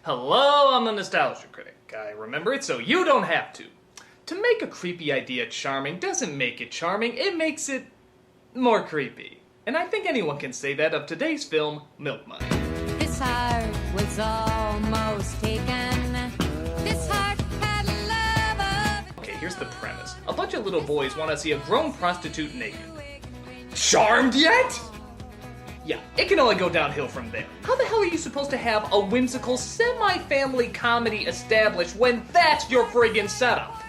Hello, I'm the Nostalgia Critic. I remember it so you don't have to. To make a creepy idea charming doesn't make it charming, it makes it more creepy. And I think anyone can say that of today's film, Milk Money. This heart was almost taken. This heart had love of... Okay, here's the premise. A bunch of little boys want to see a grown prostitute naked. Charmed yet? Yeah, it can only go downhill from there. How the hell are you supposed to have a whimsical semi-family comedy established when that's your friggin' setup?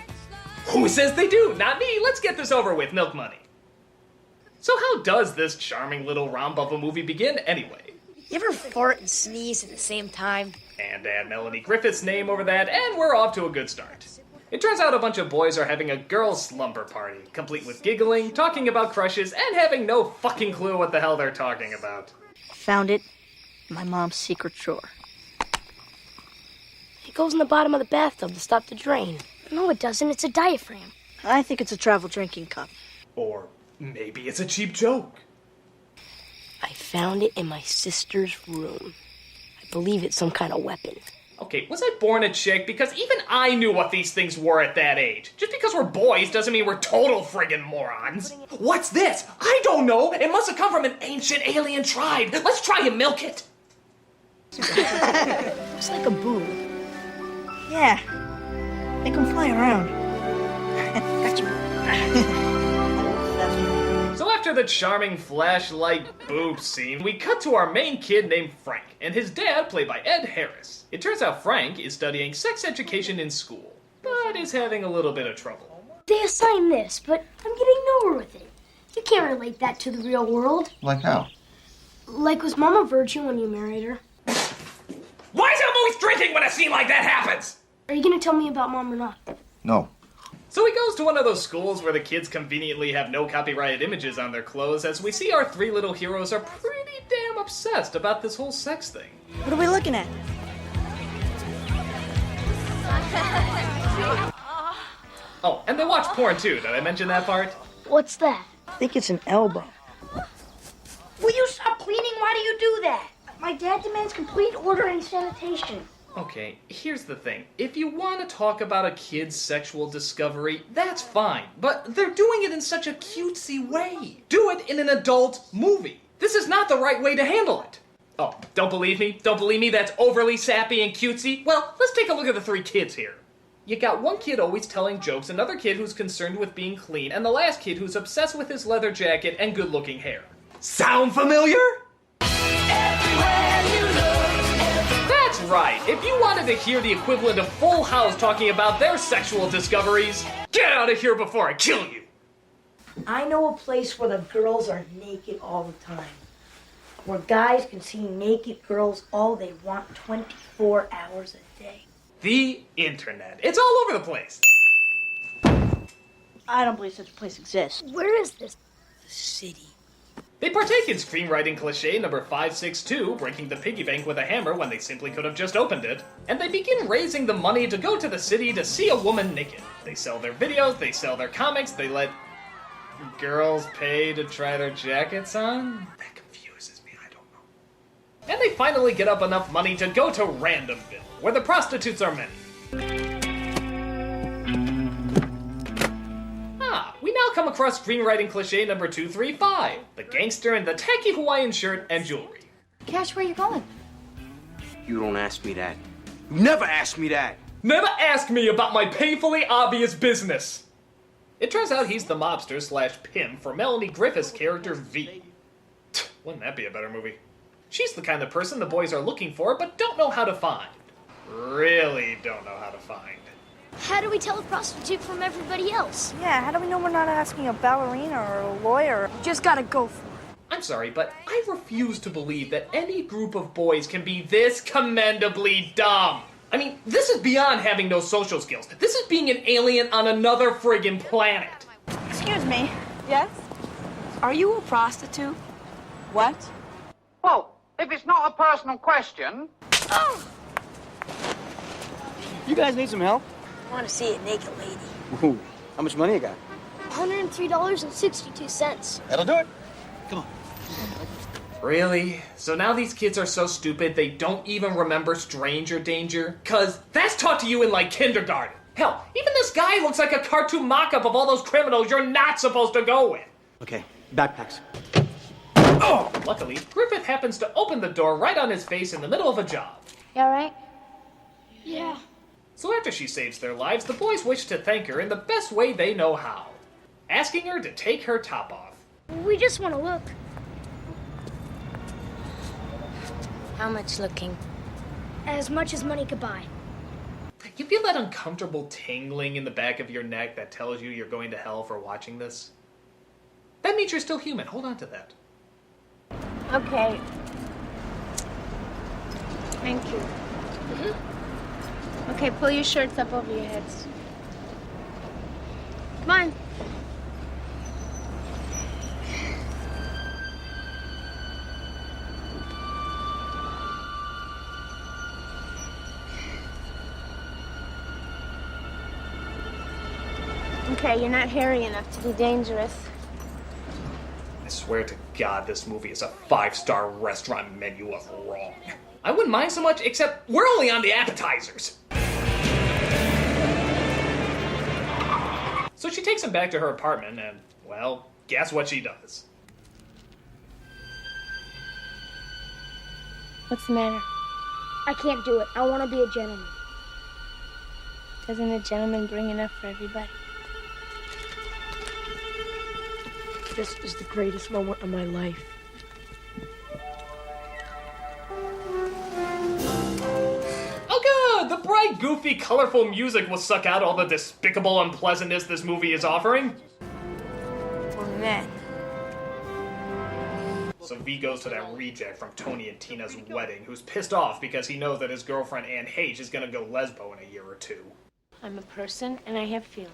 Who says they do? Not me. Let's get this over with, Milk Money. So how does this charming little romp of a movie begin anyway? You ever fart and sneeze at the same time? And add Melanie Griffith's name over that, and we're off to a good start. It turns out a bunch of boys are having a girls' slumber party, complete with giggling, talking about crushes, and having no fucking clue what the hell they're talking about. I found it in my mom's secret drawer. It goes in the bottom of the bathtub to stop the drain. No, it doesn't. It's a diaphragm. I think it's a travel drinking cup. Or maybe it's a cheap joke. I found it in my sister's room. I believe it's some kind of weapon. Okay, was I born a chick? Because even I knew what these things were at that age. Just because we're boys doesn't mean we're total friggin' morons. What's this? I don't know. It must have come from an ancient alien tribe. Let's try and milk it. Looks like a boob. Yeah. Make them fly around. Gotcha. So after the charming flashlight boob scene, we cut to our main kid named Frank, and his dad, played by Ed Harris. It turns out Frank is studying sex education in school, but is having a little bit of trouble. They assign this, but I'm getting nowhere with it. You can't relate that to the real world. Like how? Like, was Mom a virgin when you married her? Why is it always drinking when a scene like that happens? Are you gonna tell me about Mom or not? No. So he goes to one of those schools where the kids conveniently have no copyrighted images on their clothes, as we see our three little heroes are pretty damn obsessed about this whole sex thing. What are we looking at? Oh, and they watch porn too, did I mention that part? What's that? I think it's an elbow. Will you stop cleaning? Why do you do that? My dad demands complete order and sanitation. Okay, here's the thing. If you want to talk about a kid's sexual discovery, that's fine. But they're doing it in such a cutesy way. Do it in an adult movie. This is not the right way to handle it. Oh, don't believe me? Don't believe me that's overly sappy and cutesy? Well, let's take a look at the three kids here. You got one kid always telling jokes, another kid who's concerned with being clean, and the last kid who's obsessed with his leather jacket and good-looking hair. Sound familiar? Everywhere you look. That's right. If you wanted to hear the equivalent of Full House talking about their sexual discoveries, get out of here before I kill you. I know a place where the girls are naked all the time. Where guys can see naked girls all they want 24 hours a day. The internet. It's all over the place. I don't believe such a place exists. Where is this? The city. They partake in screenwriting cliche number 562, breaking the piggy bank with a hammer when they simply could have just opened it, and they begin raising the money to go to the city to see a woman naked. They sell their videos, they sell their comics, they let girls pay to try their jackets on? That confuses me, I don't know. And they finally get up enough money to go to Randomville, where the prostitutes are many. We now come across screenwriting cliche number 235, the gangster in the tacky Hawaiian shirt and jewelry. Cash, where you going? You don't ask me that. You never ask me that. Never ask me about my painfully obvious business. It turns out he's the mobster slash pimp for Melanie Griffith's character V. Wouldn't that be a better movie? She's the kind of person the boys are looking for but don't know how to find. Really don't know how to find. How do we tell a prostitute from everybody else? Yeah, how do we know we're not asking a ballerina or a lawyer? Just gotta go for it. I'm sorry, but I refuse to believe that any group of boys can be this commendably dumb. I mean, this is beyond having no social skills. This is being an alien on another friggin' planet. Excuse me. Yes? Are you a prostitute? What? Well, if it's not a personal question... Oh! You guys need some help? I want to see a naked lady. Ooh, how much money you got? $103.62. That'll do it. Come on. Really? So now these kids are so stupid they don't even remember stranger danger? 'Cause that's taught to you in like kindergarten. Hell, even this guy looks like a cartoon mock-up of all those criminals you're not supposed to go with. Okay, backpacks. Oh! Luckily, Griffith happens to open the door right on his face in the middle of a job. You alright? Yeah. So after she saves their lives, the boys wish to thank her in the best way they know how. Asking her to take her top off. We just want to look. How much looking? As much as money could buy. You feel that uncomfortable tingling in the back of your neck that tells you you're going to hell for watching this? That means you're still human. Hold on to that. Okay. Thank you. Okay, pull your shirts up over your heads. Come on. Okay, you're not hairy enough to be dangerous. I swear to God, this movie is a 5-star restaurant menu of wrong. I wouldn't mind so much, except we're only on the appetizers. So she takes him back to her apartment, and, well, guess what she does? What's the matter? I can't do it. I want to be a gentleman. Doesn't a gentleman bring enough for everybody? This is the greatest moment of my life. Oh good! The bright, goofy, colorful music will suck out all the despicable unpleasantness this movie is offering. Well, then. So V goes to that reject from Tony and Tina's wedding, who's pissed off because he knows that his girlfriend Anne H is gonna go lesbo in a year or two. I'm a person and I have feelings.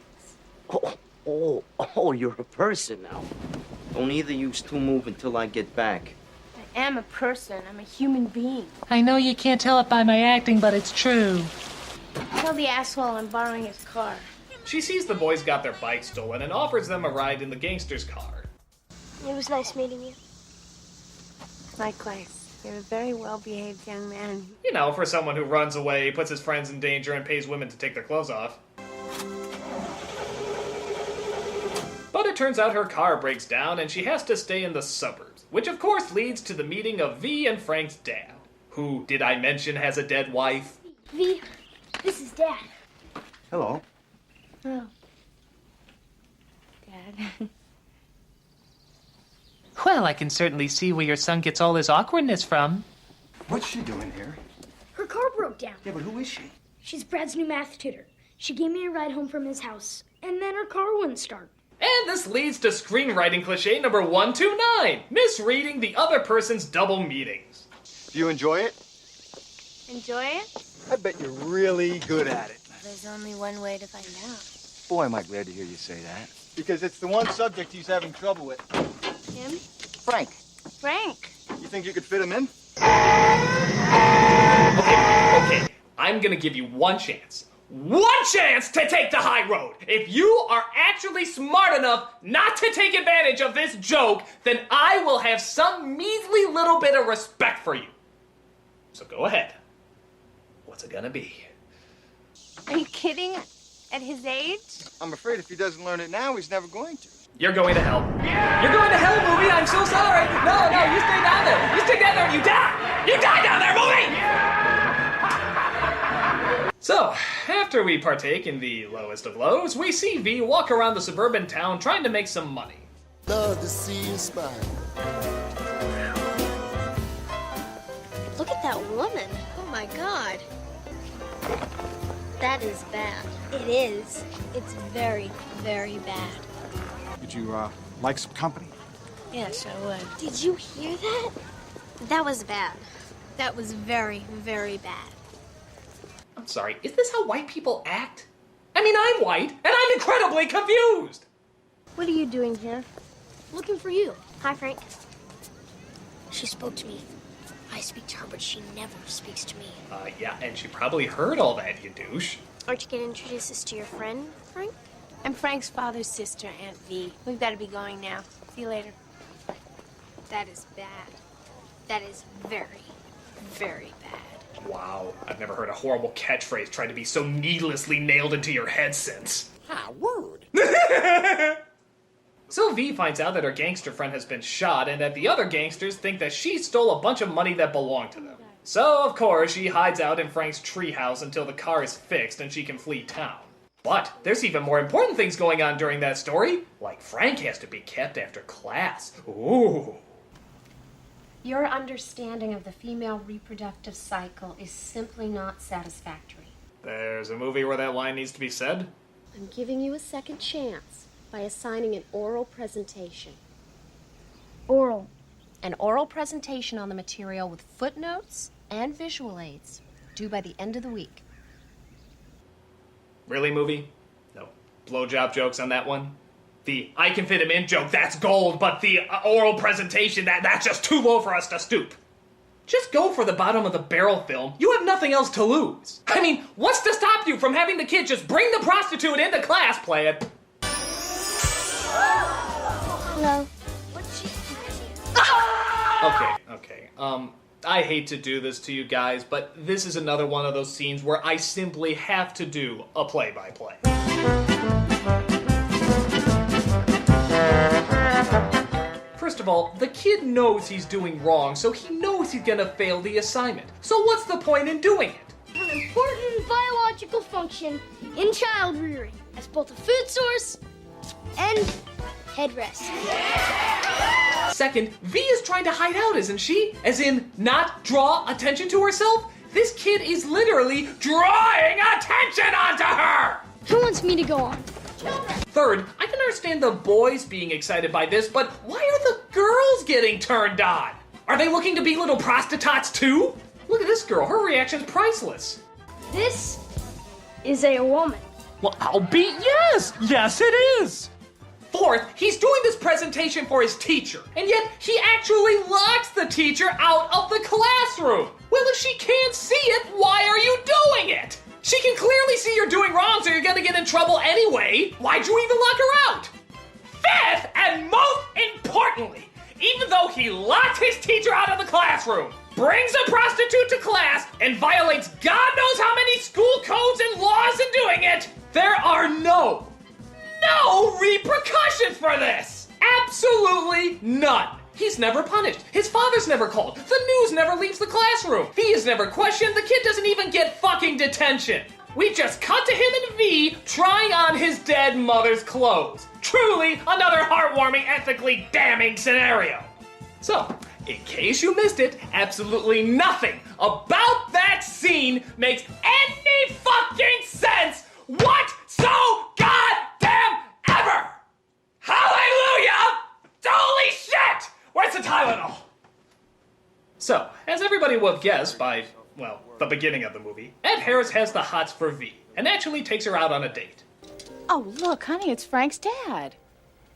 Oh, you're a person now. Don't either you two move until I get back. I am a person. I'm a human being. I know you can't tell it by my acting, but it's true. Tell the asshole I'm borrowing his car. She sees the boys got their bike stolen and offers them a ride in the gangster's car. It was nice meeting you. Likewise. You're a very well-behaved young man. You know, for someone who runs away, puts his friends in danger, and pays women to take their clothes off. But it turns out her car breaks down and she has to stay in the suburbs, which of course leads to the meeting of V and Frank's dad, who, did I mention, has a dead wife? V, this is Dad. Hello. Oh. Dad. Well, I can certainly see where your son gets all his awkwardness from. What's she doing here? Her car broke down. Yeah, but who is she? She's Brad's new math tutor. She gave me a ride home from his house, and then her car wouldn't start. And this leads to screenwriting cliche number 129, misreading the other person's double meanings. Do you enjoy it? Enjoy it? I bet you're really good at it. There's only one way to find out. Boy, am I glad to hear you say that. Because it's the one subject he's having trouble with. Him? Frank, Frank. you think you could fit him in? Okay, I'm gonna give you one chance. One chance to take the high road! If you are actually smart enough not to take advantage of this joke, then I will have some measly little bit of respect for you. So go ahead. What's it gonna be? Are you kidding? At his age? I'm afraid if he doesn't learn it now, he's never going to. You're going to hell. You're going to hell, movie! I'm so sorry! No, you stay down there! You stay down there and you die! You die down there, movie! So, after we partake in the lowest of lows, we see V walk around the suburban town trying to make some money. Love to see you smile. Look at that woman. Oh my God. That is bad. It is. It's very, very bad. Would you, like some company? Yes, I would. Did you hear that? That was bad. That was very, very bad. I'm sorry, is this how white people act? I mean, I'm white, and I'm incredibly confused! What are you doing here? Looking for you. Hi, Frank. She spoke to me. I speak to her, but she never speaks to me. Yeah, and she probably heard all that, you douche. Aren't you going to introduce us to your friend, Frank? I'm Frank's father's sister, Aunt V. We've got to be going now. See you later. That is bad. That is very, very bad. Wow, I've never heard a horrible catchphrase try to be so needlessly nailed into your head since. Ah, word. So V finds out that her gangster friend has been shot and that the other gangsters think that she stole a bunch of money that belonged to them. So, of course, she hides out in Frank's treehouse until the car is fixed and she can flee town. But there's even more important things going on during that story, like Frank has to be kept after class. Ooh. Your understanding of the female reproductive cycle is simply not satisfactory. There's a movie where that line needs to be said. I'm giving you a second chance by assigning an oral presentation. Oral. An oral presentation on the material with footnotes and visual aids, due by the end of the week. Really, movie? No blowjob jokes on that one? The I can fit him in joke, that's gold, but the oral presentation, that's just too low for us to stoop. Just go for the bottom of the barrel film. You have nothing else to lose. I mean, what's to stop you from having the kid just bring the prostitute into class, play it? Hello. Okay. I hate to do this to you guys, but this is another one of those scenes where I simply have to do a play-by-play. First of all, the kid knows he's doing wrong, so he knows he's gonna fail the assignment. So what's the point in doing it? An important biological function in child rearing as both a food source and headrest. Second, V is trying to hide out, isn't she? As in, not draw attention to herself? This kid is literally drawing attention onto her! Who wants me to go on? Third, I can understand the boys being excited by this, but why are the girls getting turned on? Are they looking to be little prostitutes too? Look at this girl, her reaction's priceless. This is a woman. Well, I'll be yes it is. Fourth, he's doing this presentation for his teacher, and yet he actually locks the teacher out of the classroom. Well, if she can't see it, why are you doing it? She can clearly see you're doing wrong, so you're gonna get in trouble anyway. Why'd you even lock her out? Fifth, and most importantly, even though he locked his teacher out of the classroom, brings a prostitute to class, and violates God knows how many school codes and laws in doing it, there are no repercussions for this! Absolutely none! He's never punished. His father's never called. The news never leaves the classroom. V is never questioned. The kid doesn't even get fucking detention. We just cut to him and V trying on his dead mother's clothes. Truly another heartwarming, ethically damning scenario. So, in case you missed it, absolutely nothing about that scene makes any fucking sense goddamn ever! Hallelujah! Holy shit! Where's the Tylenol? So, as everybody will have guessed by, well, the beginning of the movie, Ed Harris has the hots for V and actually takes her out on a date. Oh, look, honey, it's Frank's dad. I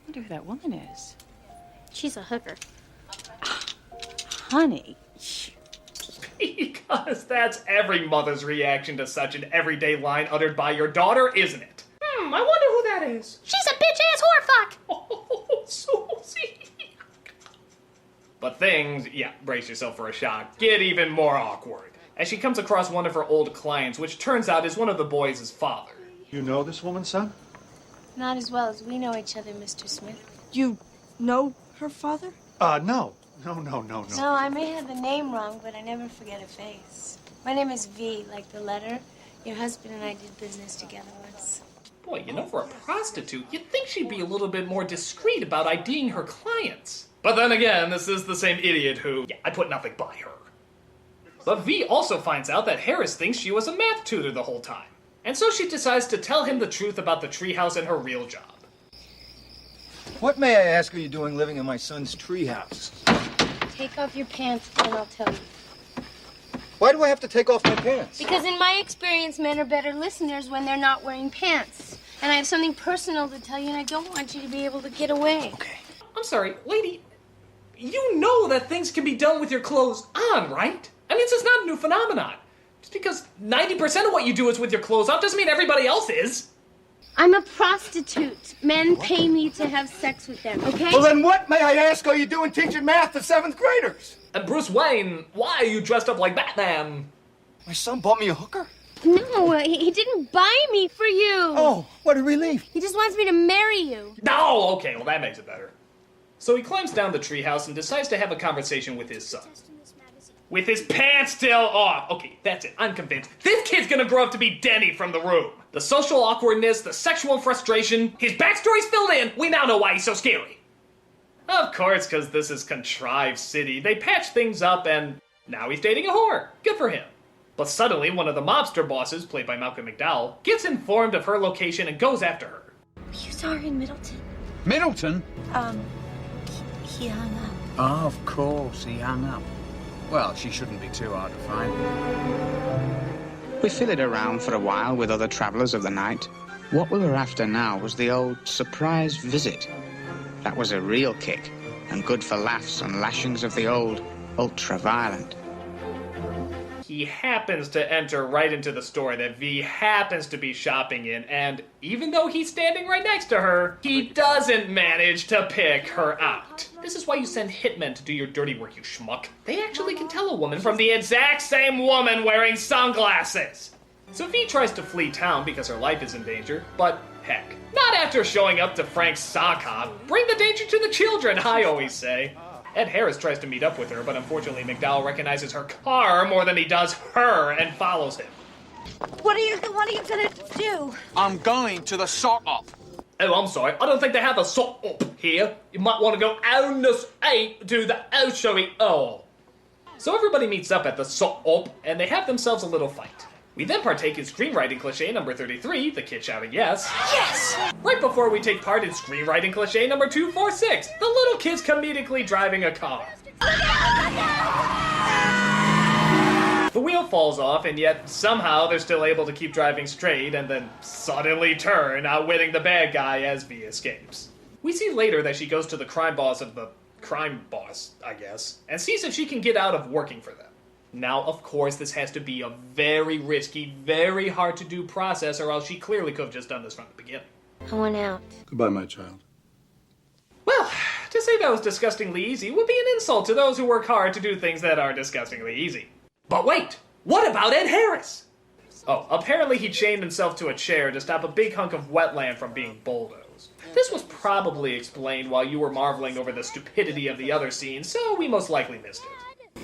wonder who that woman is. She's a hooker. Honey. Because that's every mother's reaction to such an everyday line uttered by your daughter, isn't it? I wonder who that is. She's a bitch-ass whorefuck! Oh, Susie. But things, brace yourself for a shock, get even more awkward as she comes across one of her old clients, which turns out is one of the boys' father. You know this woman, son? Not as well as we know each other, Mr. Smith. You know her father? No. No. No, I may have the name wrong, but I never forget a face. My name is V, like the letter. Your husband and I did business together once. Boy, for a prostitute, you'd think she'd be a little bit more discreet about IDing her clients. But then again, this is the same idiot who, I put nothing by her. But V also finds out that Harris thinks she was a math tutor the whole time. And so she decides to tell him the truth about the treehouse and her real job. What, may I ask, are you doing living in my son's treehouse? Take off your pants and I'll tell you. Why do I have to take off my pants? Because in my experience, men are better listeners when they're not wearing pants. And I have something personal to tell you, and I don't want you to be able to get away. Okay. I'm sorry, lady, you know that things can be done with your clothes on, right? I mean, this is not a new phenomenon. Just because 90% of what you do is with your clothes off doesn't mean everybody else is. I'm a prostitute. Men pay me to have sex with them, okay? Well, then what, may I ask, are you doing teaching math to 7th graders? Bruce Wayne, why are you dressed up like Batman? My son bought me a hooker? No, he didn't buy me for you. Oh, what a relief. He just wants me to marry you. No, okay, well that makes it better. So he climbs down the treehouse and decides to have a conversation with his son. With his pants still off. Okay, that's it, I'm convinced. This kid's gonna grow up to be Denny from The Room. The social awkwardness, the sexual frustration, his backstory's filled in. We now know why he's so scary. Of course, because this is contrived city. They patch things up and now he's dating a whore. Good for him. But suddenly, one of the mobster bosses, played by Malcolm McDowell, gets informed of her location and goes after her. You saw her in Middleton. Middleton? He hung up. Oh, of course, he hung up. Well, she shouldn't be too hard to find. We filled around for a while with other travellers of the night. What we were after now was the old surprise visit. That was a real kick, and good for laughs and lashings of the old ultra-violent. He happens to enter right into the store that V happens to be shopping in, and even though he's standing right next to her, he doesn't manage to pick her out. This is why you send hitmen to do your dirty work, you schmuck. They actually can tell a woman from the exact same woman wearing sunglasses. So V tries to flee town because her life is in danger, but heck, not after showing up to Frank's sock hop. Bring the danger to the children, I always say. Ed Harris tries to meet up with her, but unfortunately McDowell recognizes her car more than he does her and follows him. What are you gonna do? I'm going to the sort-up. Oh, I'm sorry. I don't think they have a sort-up here. You might want to go on the eight to the oh. So everybody meets up at the sort-up, and they have themselves a little fight. We then partake in screenwriting cliché number 33, the kid shouting yes. Yes! Right before we take part in screenwriting cliché number 246, the little kid's comedically driving a car. The wheel falls off, and yet somehow they're still able to keep driving straight and then suddenly turn, outwitting the bad guy as V escapes. We see later that she goes to the crime boss of the crime boss, I guess, and sees if she can get out of working for them. Now, of course, this has to be a very risky, very hard-to-do process, or else she clearly could have just done this from the beginning. I went out. Goodbye, my child. Well, to say that was disgustingly easy would be an insult to those who work hard to do things that are disgustingly easy. But wait! What about Ed Harris? Oh, apparently he chained himself to a chair to stop a big hunk of wetland from being bulldozed. This was probably explained while you were marveling over the stupidity of the other scenes, so we most likely missed it.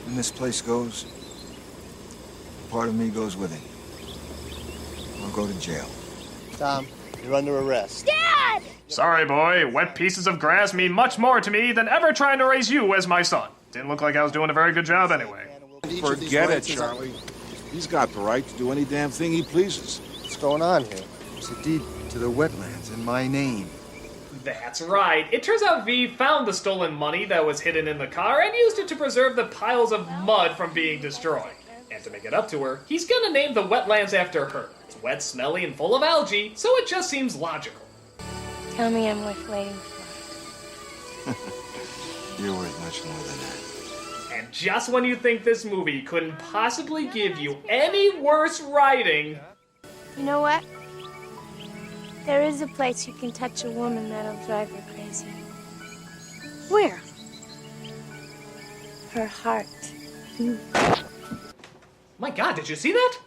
When this place goes, part of me goes with it. I'll go to jail. Tom, you're under arrest. Dad! Sorry, boy. Wet pieces of grass mean much more to me than ever trying to raise you as my son. Didn't look like I was doing a very good job anyway. Forget it, Charlie. He's got the right to do any damn thing he pleases. What's going on here? It's a deed to the wetlands in my name. That's right. It turns out V found the stolen money that was hidden in the car and used it to preserve the piles of mud from being destroyed. And to make it up to her, he's gonna name the wetlands after her. It's wet, smelly, and full of algae, so it just seems logical. Tell me I'm worth waiting for. You're worth much more than that. And just when you think this movie couldn't possibly give you any worse writing... You know what? There is a place you can touch a woman that'll drive her crazy. Where? Her heart. My God, did you see that?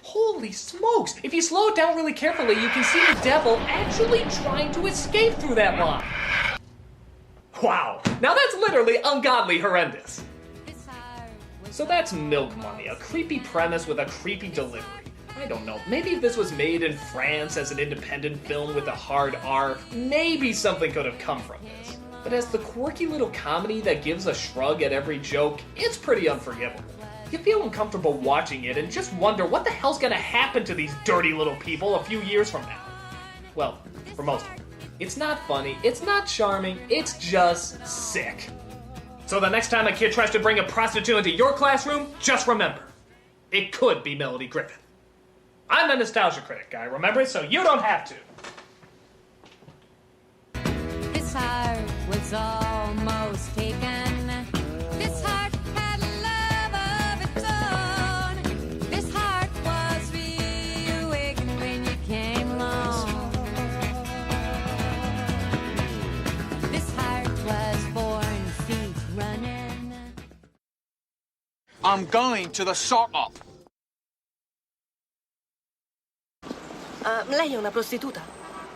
Holy smokes! If you slow it down really carefully, you can see the devil actually trying to escape through that line. Wow, now that's literally ungodly horrendous. So that's Milk Money, a creepy premise with a creepy delivery. I don't know, maybe if this was made in France as an independent film with a hard R, maybe something could have come from this. But as the quirky little comedy that gives a shrug at every joke, it's pretty unforgivable. You feel uncomfortable watching it and just wonder what the hell's gonna happen to these dirty little people a few years from now. Well, for most of them. It's not funny, it's not charming, it's just sick. So the next time a kid tries to bring a prostitute into your classroom, just remember, it could be Melody Griffith. I'm the nostalgia critic guy, remember it, so you don't have to. This heart was almost taken. This heart had love of its own. This heart was reawakened when you came along. This heart was born feet running. I'm going to the sock-up. Lei è una prostituta?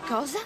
Cosa?